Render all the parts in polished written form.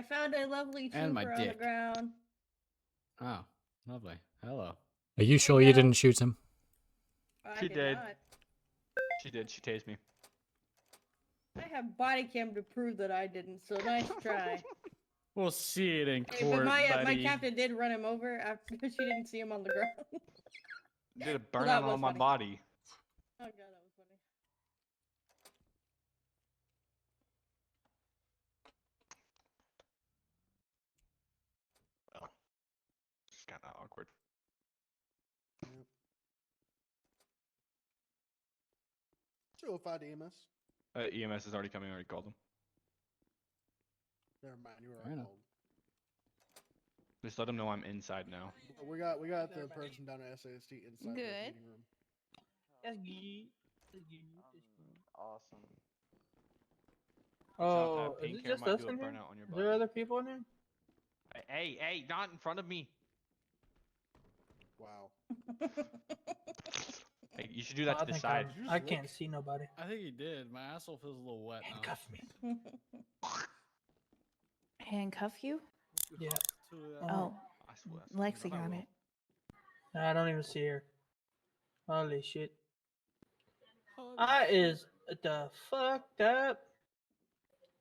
found a lovely And my trooper on the dick. ground. Oh, lovely. Hello. Are you sure you go. didn't shoot him? I She did. not. She did. She tased me. I have body cam to prove that I didn't, so nice try. We'll see it in Hey, court, but my buddy. captain did run him over after she didn't see him on the ground. Did a burnout that was on my funny. body. Oh god, that was funny. Well, it's kind of awkward. Yep. 205 to EMS. EMS is already coming. I already called them. Never mind, you were I know. right. Cold. Just let them know I'm inside now. We got the person down at SAST inside the Good. meeting room. Awesome. Oh, is it just us in here? Is there other people in here? Hey, not in front of me. Wow. Hey, you should do that Oh, to the side. I can't see nobody. I think he did. My asshole feels a little wet now. Handcuff me. Handcuff you? Yeah. Oh, I swear. Lexi got it. I don't even see her. Holy shit. I is the fucked up.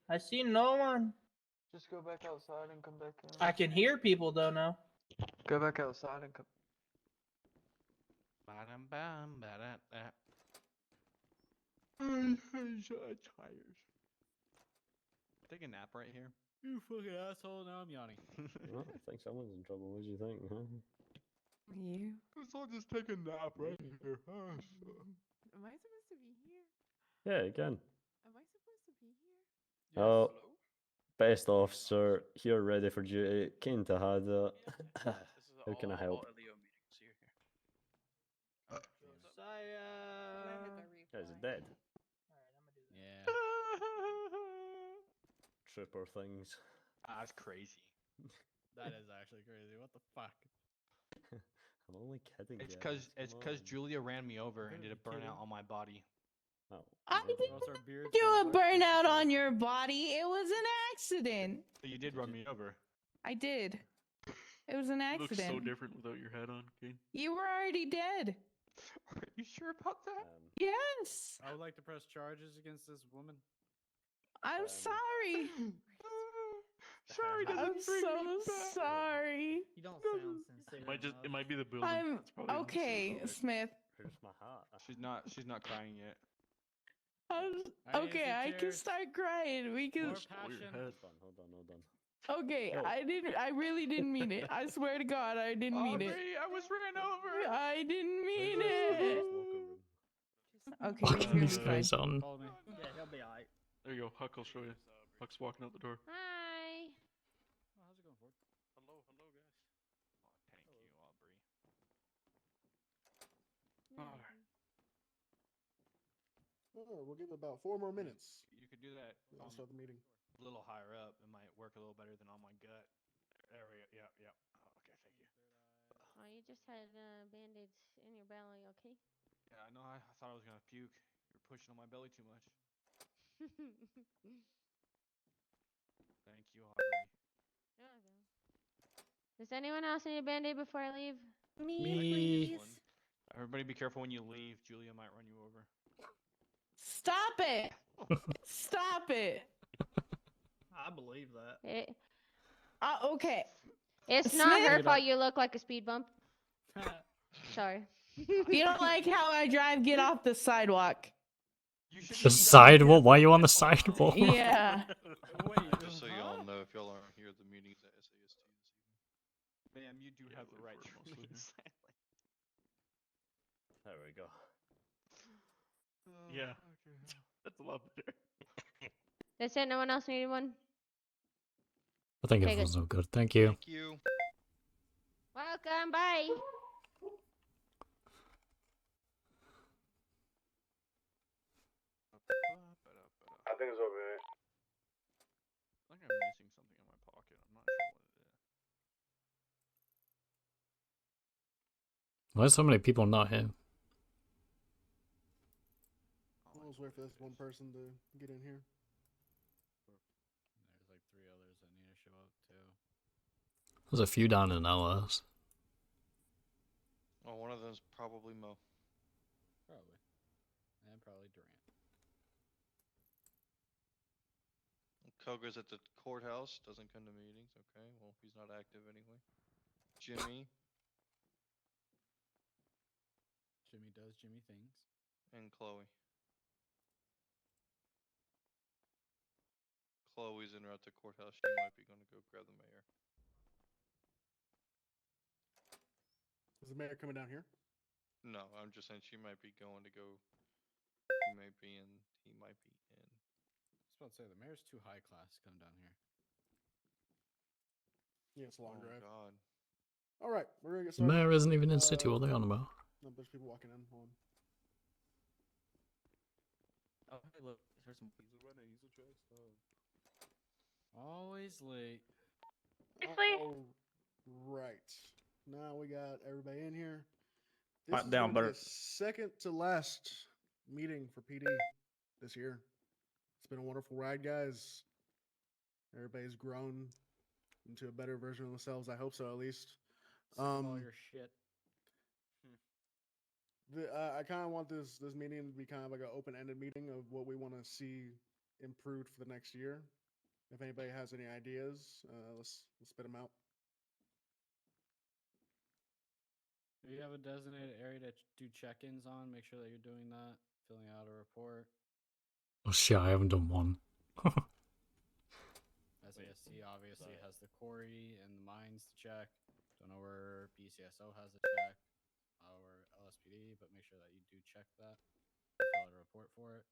I see no one. Just go back outside and come back in. I can hear people though now. Go back outside and come. I'm tired. Take a nap right here. You fucking asshole, now I'm yawning. Well, I think someone's in trouble. What do you think, huh? You? Let's all just take a nap right here. Am I supposed to be here? Yeah, you can. Am I supposed to be here? Oh, best officer, here ready for duty. Keen to have it. How can I help? Is it dead? Yeah. Trooper things. That's crazy. That is actually crazy. What the fuck? I'm only kidding. It's guys, because come on. Julia ran me over and did a Are you kidding? burnout on my body. Oh, I maybe. didn't Else our beards do gonna a look burnout like on your body. It was an accident. But you did run me over. I did. It was an Looks accident. so different without your hat on, Kane. You were already dead. Are you sure about that? Yes. I would like to press charges against this woman. I'm sorry. Sorry, I'm doesn't bring me so back. sorry. You don't sound sincere. It might be the building. I'm It's probably not okay, suicide. Smith. Where's my hat? She's not crying yet. Okay, I can start crying. We can. More Just pull your passion. head. Hold on. Okay, Oh. I really didn't mean it. I swear to God, I didn't mean it. Aubrey, I was ran over. I didn't mean Where's it. this locker room? Okay, Fucking you're these fine. guys on. Follow me. Yeah, he'll be alright. There you go. Huck will show you. Huck's walking out the door. Hi. Oh, how's it going, Ford? Hello, guys. Thank you, Aubrey. Alright. Oh, we'll give it about 4 more minutes. You could do that I'll start the meeting. a little higher up. It might work a little better than on my gut. There we go. Yeah. Oh, okay, thank you. Oh, you just had band-aids in your belly, okay? Yeah, I know. I thought I was gonna puke. You're pushing on my belly too much. Thank you, Aubrey. Does anyone else need a band-aid before I leave? Me, Me. please. Everybody, be careful when you leave. Julia might run you over. Stop it! Stop it! I believe that. Okay. It's not her Smith? fault you look like a speed bump. Sorry. You don't like how I drive? Get off the sidewalk. You should The sidewalk? Why are you on the sidewalk? Yeah. Wait, Just so y'all know, if y'all aren't here, the meeting's at SAST this evening. Ma'am, you do have the right to for remain mostly. silent. There we go. Yeah. That's a lot better. That's it? No one else needed one? I think Okay, everyone's all good. Thank you. Thank you. Welcome, bye. I think it's over there. I think I'm missing something in my pocket. I'm not sure what it is. Why are so many people not here? We'll just wait for this one person to get in here. There's like 3 others that need to show up. There's a few down in LS. Oh, one of them's probably Mo. Probably. And probably Durant. Koga's at the courthouse, doesn't come to meetings. Okay, well, he's not active anyway. Jimmy Jimmy does Jimmy things. and Chloe. Chloe's in route to courthouse. She might be going to go grab the mayor. Is the mayor coming down here? No, I'm just saying she might be going to go. He might be in. He might be in. I was about to say the mayor's too high class to come down here. Yeah, it's a long drive. God. All right, we're gonna get The started. mayor isn't even in city. What are they on about? No, there's people walking in. Hold on. Oh, hey, look. There's some. He's a runner. He's a trash dog. Always late. All right. Now we got everybody in here. This Hot is down gonna be butter. the second to last meeting for PD this year. It's been a wonderful ride, guys. Everybody's grown into a better version of themselves. I hope so, at least. Sick of all your shit. I kind of want this meeting to be kind of like an open-ended meeting of what we want to see improved for the next year. If anybody has any ideas, let's spit them out. Do you have a designated area to do check-ins on? Make sure that you're doing that. Filling out a report. Oh shit, I haven't done one. SAST obviously has the quarry and the mines to check. Don't know where BCSO has a check. Or LSPD, but make sure that you do check that. Fill out a report for it.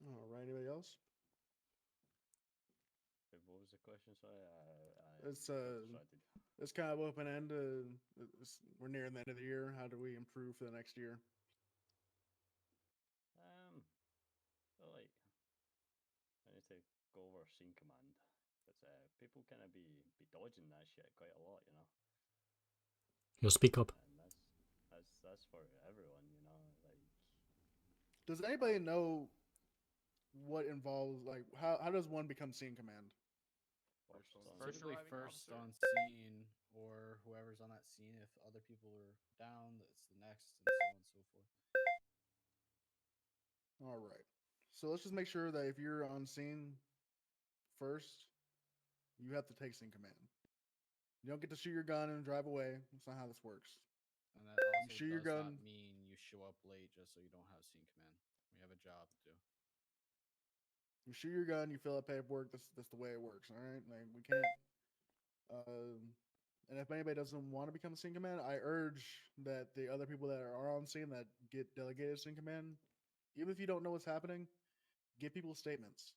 All right, anybody else? What was the question? Sorry, It's got distracted. it's kind of open end. We're nearing the end of the year. How do we improve for the next year? So like, I need to go over scene command, because people kind of be dodging that shit quite a lot, you know. You'll speak up. And that's for everyone, you know. Like, Does anybody know what involves like how does one become scene command? Typically first on scene, or whoever's on that scene. If other people are down, it's the next, and so on and so forth. All right. So let's just make sure that if you're on scene first, you have to take scene command. You don't get to shoot your gun and drive away. That's not how this works. And that also shoot your does gun. not mean you show up late just so you don't have scene command. We have a job to do. You shoot your gun, you fill out paperwork. That's the way it works. All right. Like we can't. And if anybody doesn't want to become a scene command, I urge that the other people that are on scene that get delegated scene command, even if you don't know what's happening, get people statements.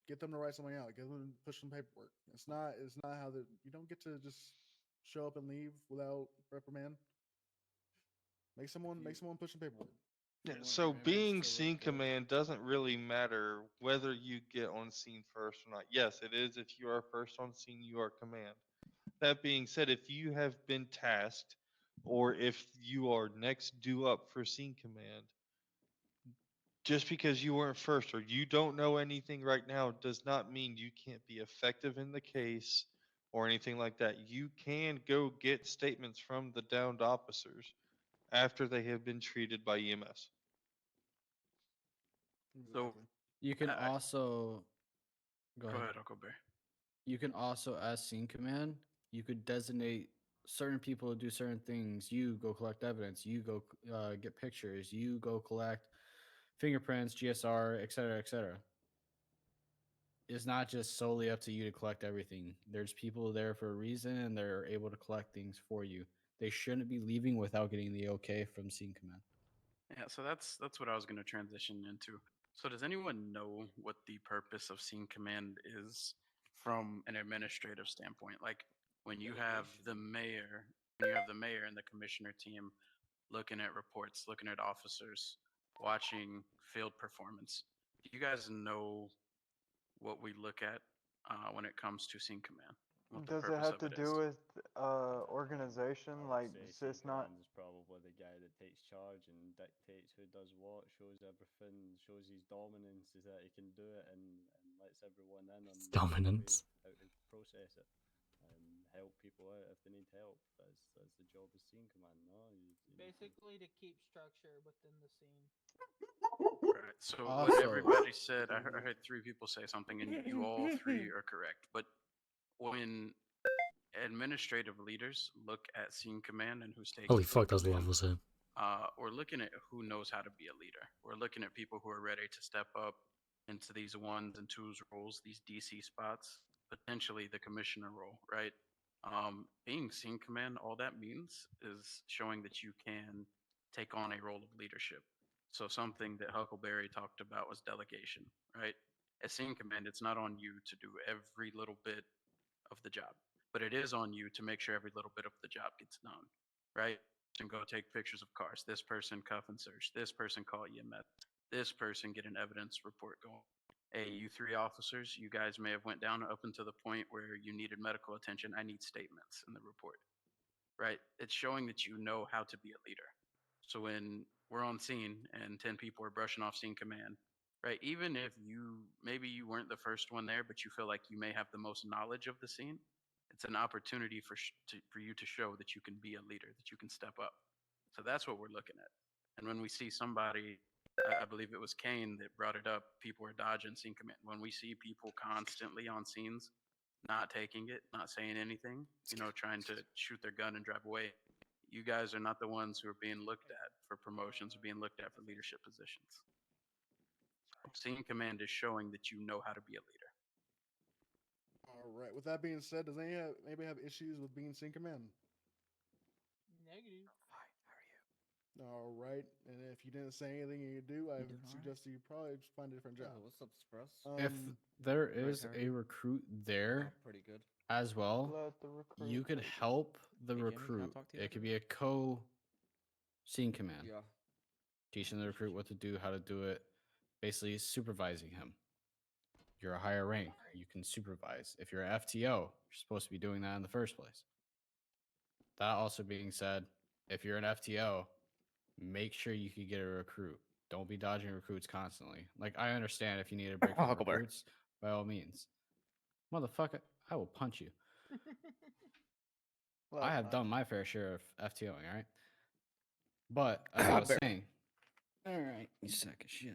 Get them to write something out. Get them to push some paperwork. It's not how you don't get to just show up and leave without reprimand. Make someone push some paperwork. Yeah, want so your image being to look scene good. command doesn't really matter whether you get on scene first or not. Yes, it is. If you are first on scene, you are command. That being said, if you have been tasked or if you are next due up for scene command, just because you weren't first or you don't know anything right now does not mean you can't be effective in the case or anything like that. You can go get statements from the downed officers after they have been treated by EMS. So You can also go ahead, Uncle Bear. You can also, as scene command, you could designate certain people to do certain things. You go collect evidence. You go get pictures. You go collect fingerprints, GSR, etc., etc. It's not just solely up to you to collect everything. There's people there for a reason, and they're able to collect things for you. They shouldn't be leaving without getting the okay from scene command. Yeah, so that's what I was going to transition into. So does anyone know what the purpose of scene command is from an administrative standpoint? Like when you have the mayor, and the commissioner team looking at reports, looking at officers, watching field performance. Do you guys know what we look at when it comes to scene command? What the Does it purpose have of to it do is? with organization? Like, say it's not. command is probably the guy that takes charge and dictates who does what, shows everything, shows his dominance, is that he can do it, and lets everyone in on Dominance. how to process it and help people out if they need help. That's the job of scene command, no? You need to- Basically, to keep structure within the scene. Right. So what Also- everybody said, I heard three people say something, and you all three are correct. But when administrative leaders look at scene command and who's taking Holy fuck, scene those command, levels here. we're looking at who knows how to be a leader. We're looking at people who are ready to step up into these ones and twos roles, these DC spots, potentially the commissioner role, right? Being scene command, all that means is showing that you can take on a role of leadership. So something that Huckleberry talked about was delegation, right? As scene command, it's not on you to do every little bit of the job, but it is on you to make sure every little bit of the job gets done, right? And go take pictures of cars. This person cuff and search. This person call EMS. This person get an evidence report going. Hey, you three officers, you guys may have went down up until the point where you needed medical attention. I need statements in the report, right? It's showing that you know how to be a leader. So when we're on scene and 10 people are brushing off scene command, right? Even if maybe you weren't the first one there, but you feel like you may have the most knowledge of the scene, it's an opportunity for you to show that you can be a leader, that you can step up. So that's what we're looking at. And when we see somebody, I believe it was Kane that brought it up, people are dodging scene command. When we see people constantly on scenes, not taking it, not saying anything, trying to shoot their gun and drive away, you guys are not the ones who are being looked at for promotions or being looked at for leadership positions. Scene command is showing that you know how to be a leader. All right. With that being said, does anybody have issues with being scene command? Negative. All right. And if you didn't say anything you do, I would suggest you probably just find a different job. What's up, Express? If there is how are a you? recruit there Pretty good. as well, Let the recruit you could take it. help the Hey, Jamie, can I recruit. talk to you It could after? be a scene command. Yeah. Teaching the recruit what to do, how to do it, basically supervising him. You're a higher rank, you can supervise. If you're an FTO, you're supposed to be doing that in the first place. That also being said, if you're an FTO, make sure you can get a recruit. Don't be dodging recruits constantly. Like, I understand if you need a break from Huckleberry. recruits, by all means. Motherfucker, I will punch you. I have done my fair share of FTOing, all right? But as I was saying, all right, you sack of shit.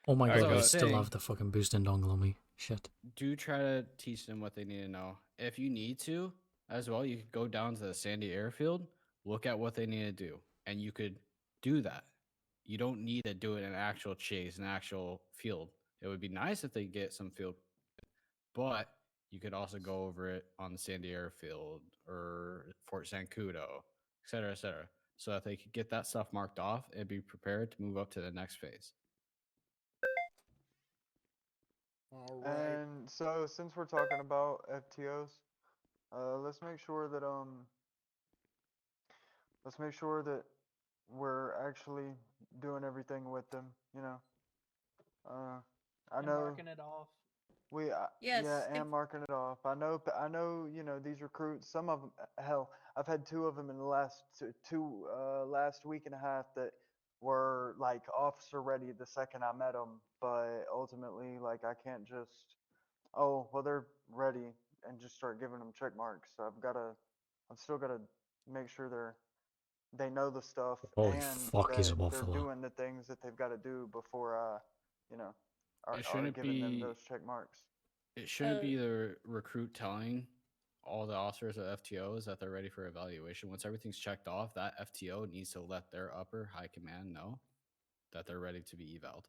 Oh my As god, I I was still saying, have the fucking boosting dongle on me. Shit. do try to teach them what they need to know. If you need to, as well, you could go down to the Sandy Airfield, look at what they need to do, and you could do that. You don't need to do it in an actual chase, an actual field. It would be nice if they get some field, but you could also go over it on the Sandy Airfield or Fort Zancudo, et cetera, so that they could get that stuff marked off and be prepared to move up to the next phase. All right. And so, since we're talking about FTOs, let's make sure that we're actually doing everything with them. I And know marking it off. Yes, yeah, and if- marking it off. I know, these recruits. Some of them, hell, I've had two of them in the last last week and a half that were like officer ready the second I met them, but ultimately, like, I can't just, oh, well, they're ready and just start giving them check marks. So I've still gotta make sure they know the stuff Holy and fuck, he's a that they're buffalo. doing the things that they've got to do before are shouldn't giving them be- those check marks. It shouldn't be the recruit telling all the officers at FTOs that they're ready for evaluation. Once everything's checked off, that FTO needs to let their upper high command know that they're ready to be evaled.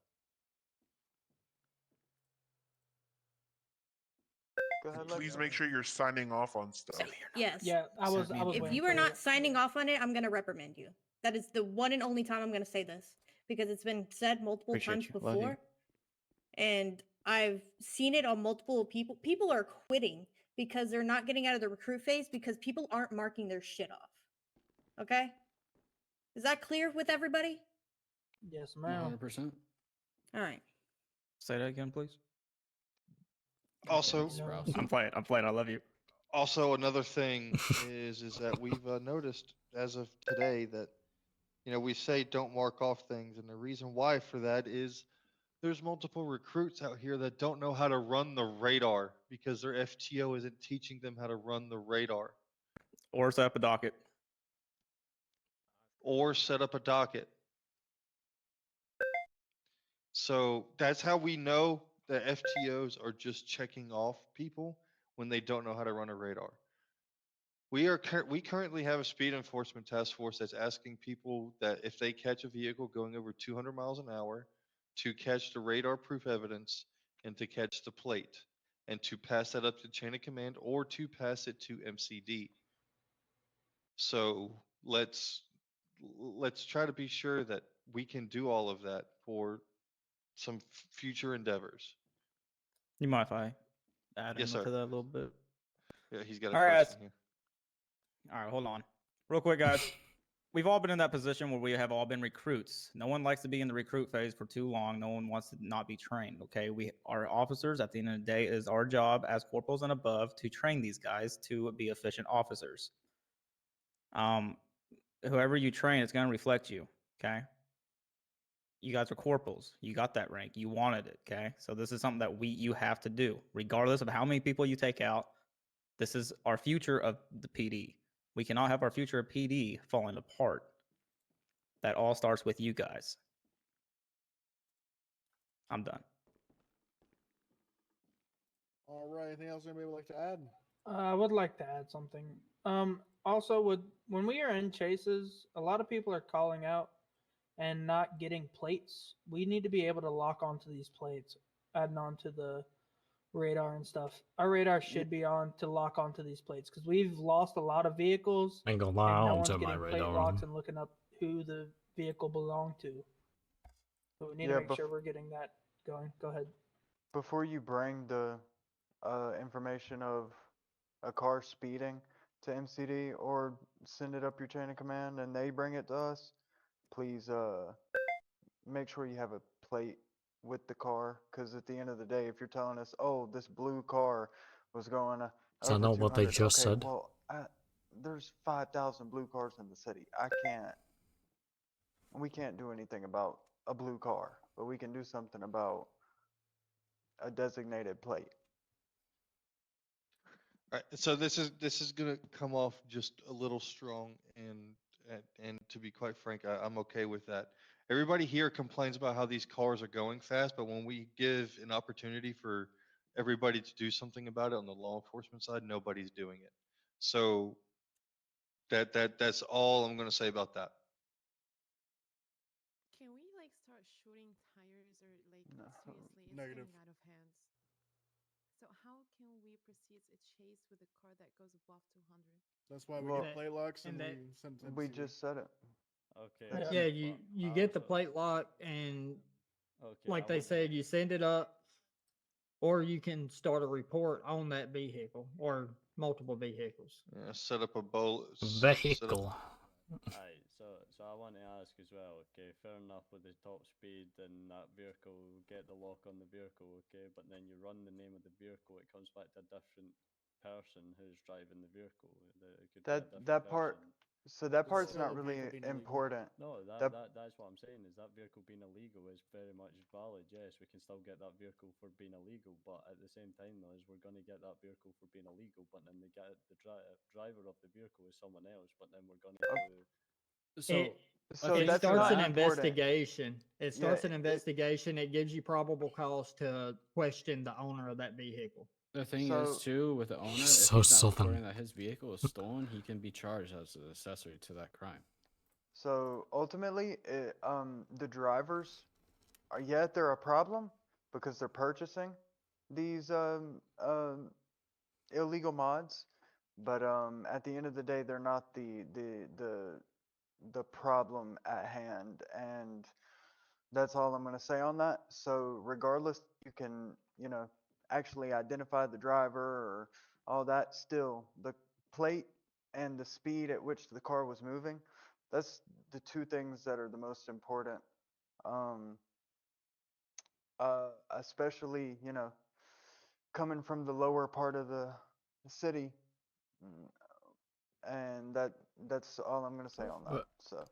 Go ahead, Please Lexi. make sure you're signing off on stuff. yes. Yeah, I was If waiting you for are not it. signing off on it, I'm gonna reprimand you. That is the one and only time I'm gonna say this because it's been said multiple Appreciate times you. Love you. before, and I've seen it on multiple people. People are quitting because they're not getting out of the recruit phase because people aren't marking their shit off. Okay, is that clear with everybody? Yes, ma'am. 100%. All right. Say that again, please. Also, Sprouse. I'm playing. I love you. Also, another thing is that we've noticed as of today that we say don't mark off things, and the reason why for that is There's multiple recruits out here that don't know how to run the radar because their FTO isn't teaching them how to run the radar Or set up a docket. or set up a docket. So that's how we know that FTOs are just checking off people when they don't know how to run a radar. We currently have a speed enforcement task force that's asking people that if they catch a vehicle going over 200 miles an hour, to catch the radar proof evidence and to catch the plate and to pass that up to chain of command or to pass it to MCD. So let's try to be sure that we can do all of that for some future endeavors. You mind if I add Yes, into sir. that a little bit? Yeah, he's got a All right, question here. All right, hold on. Real quick, guys. We've all been in that position where we have all been recruits. No one likes to be in the recruit phase for too long. No one wants to not be trained, okay? We are officers. At the end of the day, it is our job as corporals and above to train these guys to be efficient officers. Whoever you train, it's going to reflect you, okay? You guys are corporals. You got that rank. You wanted it, okay? So this is something that you have to do. Regardless of how many people you take out, this is our future of the PD. We cannot have our future of PD falling apart. That all starts with you guys. I'm done. All right. Anything else anybody would like to add? I would like to add something. Also, when we are in chases, a lot of people are calling out and not getting plates. We need to be able to lock onto these plates, adding onto the radar and stuff. Our radar should be on to lock onto these plates because we've lost a lot of vehicles. Ain't gonna lie, and I no don't one's turn my getting plate radar locks on. and looking up who the vehicle belonged to. So we need Yeah, to make sure we're getting that going. Go ahead. Before you bring the information of a car speeding to MCD or send it up your chain of command and they bring it to us, please make sure you have a plate with the car, because at the end of the day, if you're telling us, oh, this blue car was going Is that over not what they 200, just okay, said? well, there's 5,000 blue cars in the city. We can't do anything about a blue car, but we can do something about a designated plate. All right, so this is gonna come off just a little strong, and to be quite frank, I'm okay with that. Everybody here complains about how these cars are going fast, but when we give an opportunity for everybody to do something about it on the law enforcement side, nobody's doing it. So that's all I'm gonna say about that. Can we like start shooting tires or like No. seriously? It's Negative. getting out of hands. So how can we proceed a chase with a car that goes above 200? That's why we Well, get plate locks and, and we send to We MCD. just said it. Okay. Yeah. but you get the so- plate lock and Okay, like I they would- said, you send it up, or you can start a report on that vehicle or multiple vehicles. Yeah, set up a Vehicle. Aye, so I want to ask as well, okay, fair enough with the top speed and that vehicle, get the lock on the vehicle, okay, but then you run the name of the vehicle, it comes back to a different person who's driving the vehicle. It could be a different That part, person. so that It's part's still not a really vehicle being illegal. important. No, That- that's what I'm saying, is that vehicle being illegal is very much valid. Yes, we can still get that vehicle for being illegal, but at the same time though, is we're going to get that vehicle for being illegal, but then the driver of the vehicle is someone else, but then we're going to So So it that's starts not an important. investigation. It starts an it- investigation. It gives you probable cause to question the owner of that vehicle. The thing So- is too, with the owner, if So he's not southern. reporting that his vehicle is stolen, he can be charged as an accessory to that crime. So ultimately, the drivers are they're a problem because they're purchasing these illegal mods, but at the end of the day, they're not the problem at hand, and that's all I'm gonna say on that. So regardless, you can actually identify the driver or all that. Still, the plate and the speed at which the car was moving, that's the two things that are the most important. Especially, coming from the lower part of the city. mm, And that's all I'm gonna say on that. So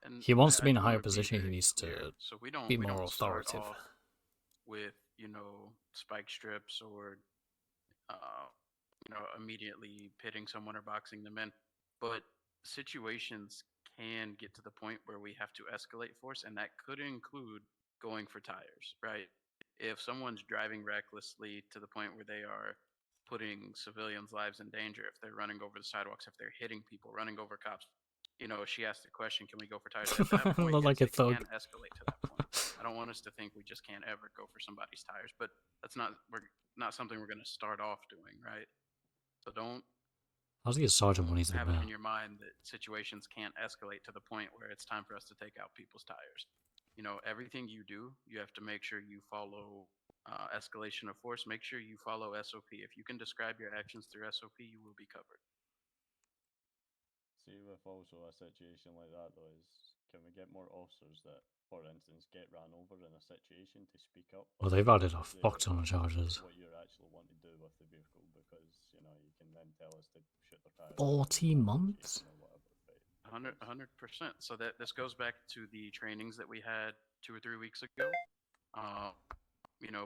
And He wants to I be in a do wanna higher position. He very needs clear. to So be we more don't start authoritative. off with, spike strips or, immediately pitting someone or boxing them in. But situations can get to the point where we have to escalate force, and that could include going for tires, right? If someone's driving recklessly to the point where they are putting civilians' lives in danger, if they're running over the sidewalks, if they're hitting people, running over cops, she asked the question, can we go for tires? At that point, Look like yes, a it thug. can escalate to that point. I don't want us to think we just can't ever go for somebody's tires, but we're not something we're going to start off doing, right? So don't How's he get sergeant when he's the have it mayor? in your mind that situations can't escalate to the point where it's time for us to take out people's tires. Everything you do, you have to make sure you follow escalation of force. Make sure you follow SOP. If you can describe your actions through SOP, you will be covered. See, with also a situation like that, though, is can we get more officers that, for instance, get ran over in a situation to speak up? Well, they've added a fuck ton of charges. What you actually want to do with the vehicle, because you can then tell us to shoot the tires. 14 months? 100%. So that this goes back to the trainings that we had 2 or 3 weeks ago.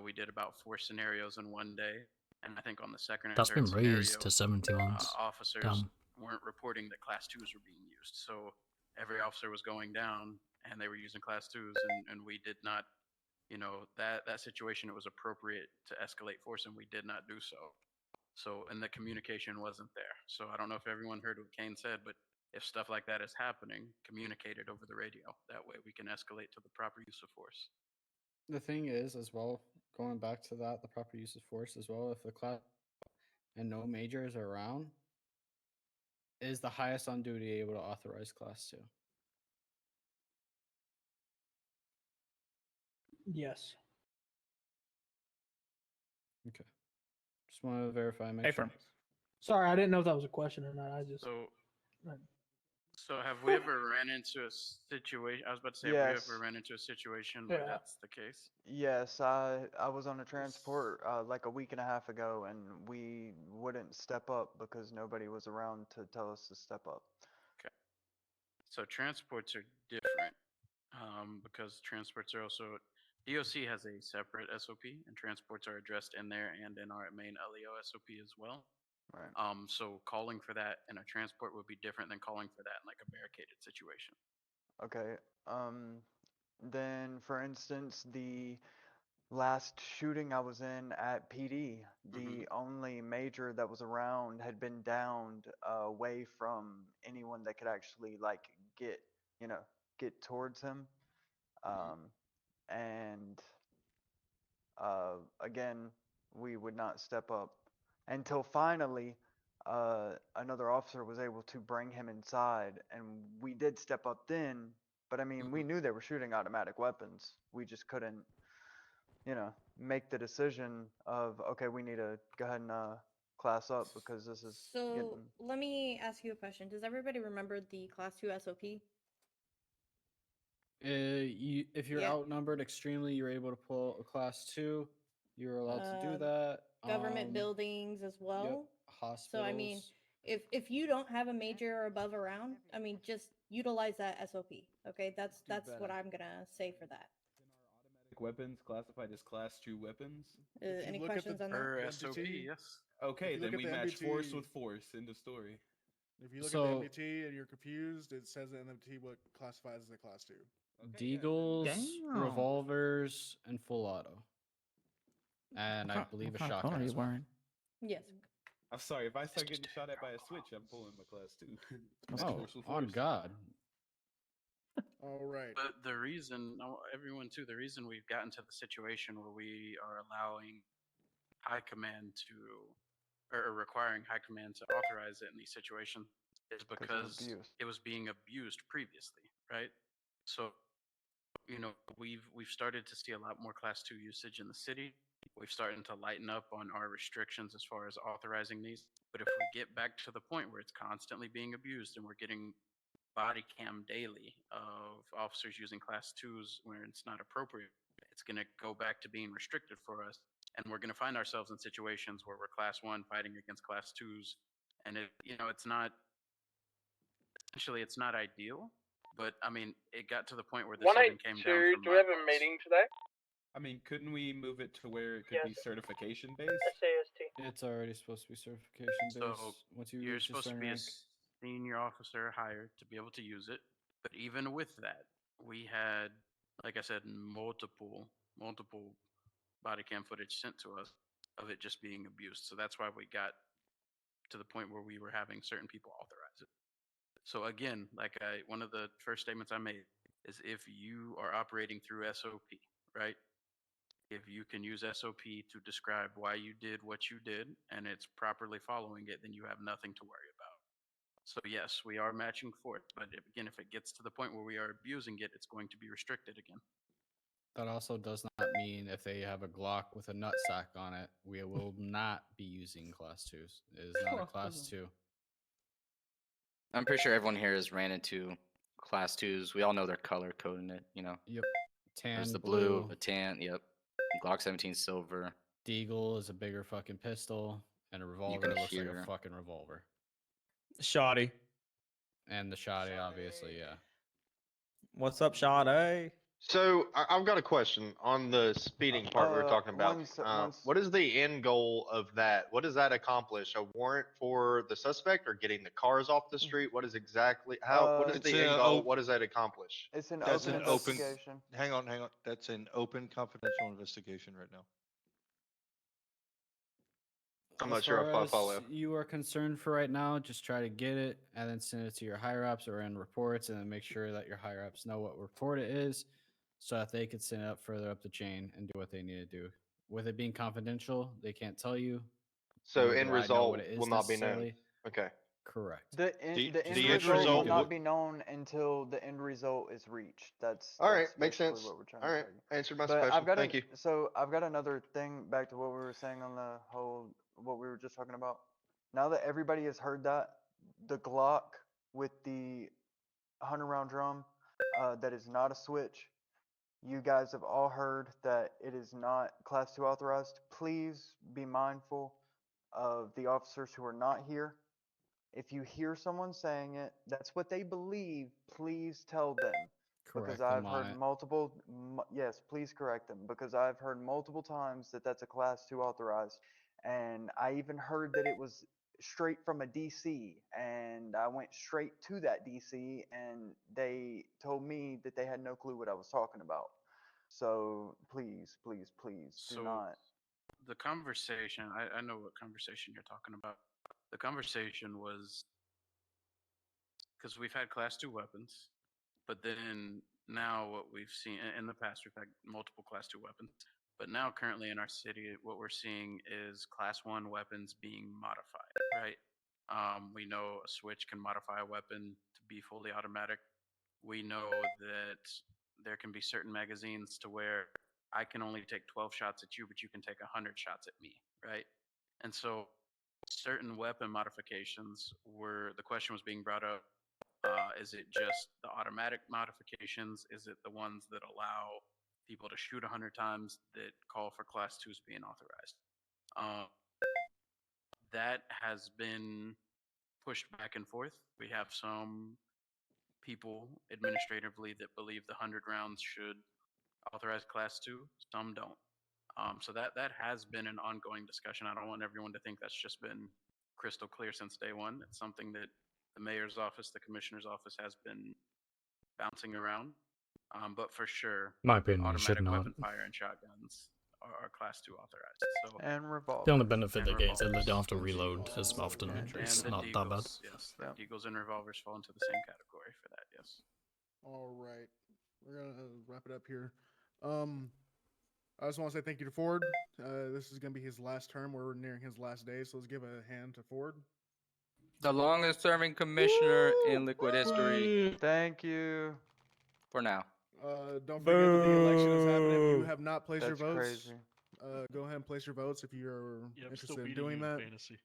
We did about 4 scenarios in one day, and I think on the second or That's third been raised scenario, to 70 months. officers Damn. weren't reporting that class 2s were being used. So every officer was going down, and they were using class 2s, and we did not, that situation, it was appropriate to escalate force, and we did not do so. So, and the communication wasn't there. So I don't know if everyone heard what Kane said, but if stuff like that is happening, communicate it over the radio. That way we can escalate to the proper use of force. The thing is, as well, going back to that, the proper use of force as well, if the class and no majors are around, is the highest on duty able to authorize class 2? Yes. Okay. Just want to verify, make Hey, sure. firm. Sorry, I didn't know if that was a question or not. I just. So have we ever ran into a situation? I was about to say, have we Yes. ever ran into a situation where Yeah. that's the case? Yes, I was on a transport like a week and a half ago, and we wouldn't step up because nobody was around to tell us to step up. Okay. So transports are different because transports are also, DOC has a separate SOP, and transports are addressed in there and in our main LEO SOP as well. Right. So calling for that in a transport would be different than calling for that in like a barricaded situation. Okay. Then for instance, the last shooting I was in at PD, the only major that was around had been downed away from anyone that could actually like get towards him. And again, we would not step up until finally another officer was able to bring him inside, and we did step up then. But I mean, we knew they were shooting automatic weapons. We just couldn't, make the decision of okay, we need to go ahead and class up because this is So getting. let me ask you a question. Does everybody remember the class 2 SOP? If you're Yeah. outnumbered extremely, you're able to pull a class 2. You're allowed to do that. Government buildings as well. Yep, hospitals. So I mean, if you don't have a major or above around, I mean, just utilize that SOP. Okay, that's what I'm gonna say for that. Weapons classified as class 2 weapons. Any questions on that? Per the SOP, MBT, yes. Okay, you then look at we the match force MBT with force. End of story. If you look So- at the MBT and you're confused, it says in the MBT what classifies as a class 2. Deagles, Damn. revolvers, and full auto. And I believe a What kind of shotgun. color are you as well. wearing? Yes. I'm sorry, if I start getting shot at by a switch, I'm pulling my class 2. Oh, Force with on force. God. All right. But the reason, everyone too, the reason we've gotten to the situation where we are allowing high command to, or requiring high command to authorize it in these situations is because it was being abused previously, right? So, we've started to see a lot more class 2 usage in the city. We've started to lighten up on our restrictions as far as authorizing these. But if we get back to the point where it's constantly being abused and we're getting body cam daily of officers using class 2s where it's not appropriate, it's going to go back to being restricted for us. And we're going to find ourselves in situations where we're class 1 fighting against class 2s. And it's not, essentially it's not ideal, but I mean, it got to the point where this even came down from do we have a meeting today? I mean, couldn't we move it to where it could be Yes. certification based? SAST. It's already supposed to be certification based. So Once you you're reach a supposed to certain be a rank. senior officer hired to be able to use it. But even with that, we had, like I said, multiple body cam footage sent to us of it just being abused. So that's why we got to the point where we were having certain people authorize it. So again, one of the first statements I made is if you are operating through SOP, right? If you can use SOP to describe why you did what you did and it's properly following it, then you have nothing to worry about. So yes, we are matching for it, but again, if it gets to the point where we are abusing it, it's going to be restricted again. That also does not mean if they have a Glock with a nutsack on it, we will not be using class 2s. It is not a class 2. I'm pretty sure everyone here has ran into class 2s. We all know they're color coding it, you know. Yep. Tan, There's the blue, the tan, yep. Glock 17 silver. Deagle is a bigger fucking pistol, and a revolver can looks like a hear. fucking revolver. Shoddy. And the shoddy, obviously, yeah. What's up, Shoddy? So I've got a question on the speeding part we were talking about. What is the end goal of that? What does that accomplish? A warrant for the suspect or getting the cars off the street? What is exactly what is It's the end an goal? What does that accomplish? It's an That's open an open. investigation. Hang on. That's an open confidential investigation right now. I'm As not sure far if I follow. as you are concerned for right now, just try to get it and then send it to your higher ups or in reports, and then make sure that your higher ups know what report it is, so that they could send it up further up the chain and do what they need to do. With it being confidential, they can't tell you. So nor end do I know what result it is will not be known. necessarily. Okay. Correct. The end end result will result not would- be known until the end result is reached. That's All right, that's makes basically sense. what we're trying All to right, tell you. answered my But question. I've got Thank you. So I've got another thing back to what we were saying on the whole what we were just talking about. Now that everybody has heard that, the Glock with the 100-round drum, that is not a switch. You guys have all heard that it is not Class 2 authorized. Please be mindful of the officers who are not here. If you hear someone saying it, that's what they believe, please tell them. Correct Because them I've on heard it. multiple, yes, please correct them. Because I've heard multiple times that that's a Class 2 authorized. And I even heard that it was straight from a DC. And I went straight to that DC and they told me that they had no clue what I was talking about. So please, please, please do So not. the conversation, I know what conversation you're talking about. The conversation was because we've had class 2 weapons, but then now what we've seen in the past, we've had multiple class 2 weapons, but now currently in our city, what we're seeing is class 1 weapons being modified, right? We know a switch can modify a weapon to be fully automatic. We know that there can be certain magazines to where I can only take 12 shots at you, but you can take 100 shots at me, right? And so certain weapon modifications the question was being brought up. Is it just the automatic modifications? Is it the ones that allow people to shoot 100 times that call for class 2s being authorized? That has been pushed back and forth. We have some people administratively that believe the 100 rounds should authorize class 2, some don't. So that has been an ongoing discussion. I don't want everyone to think that's just been crystal clear since day one. It's something that the mayor's office, the commissioner's office has been bouncing around. But for sure, My opinion, it should automatic not. weapon fire and shotguns are class 2 authorized. So And revolvers. The only benefit they and get is that they don't have to revolvers. reload as often. And It's the not that bad. deagles, yes, the deagles and revolvers fall into the same category for that. Yes. All right, we're gonna wrap it up here. I just want to say thank you to Ford. This is gonna be his last term. We're nearing his last day, so let's give a hand to Ford. The longest serving commissioner in liquid history. Thank you. For now. Don't forget that the election is happening. If you have not placed your That's votes, crazy. go ahead and place your votes if you're Yeah, I'm interested still in beating doing you in that. fantasy.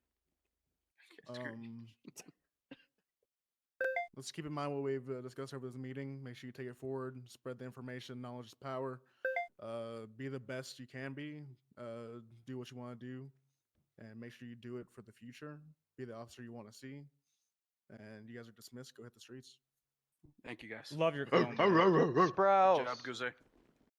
Let's keep in mind what we've discussed over this meeting. Make sure you take it forward, spread the information. Knowledge is power. Be the best you can be. Do what you want to do, and make sure you do it for the future. Be the officer you want to see. And you guys are dismissed. Go hit the streets. Thank you guys. Love your Oh, clone. bro. Good Sprouse. job, Guze.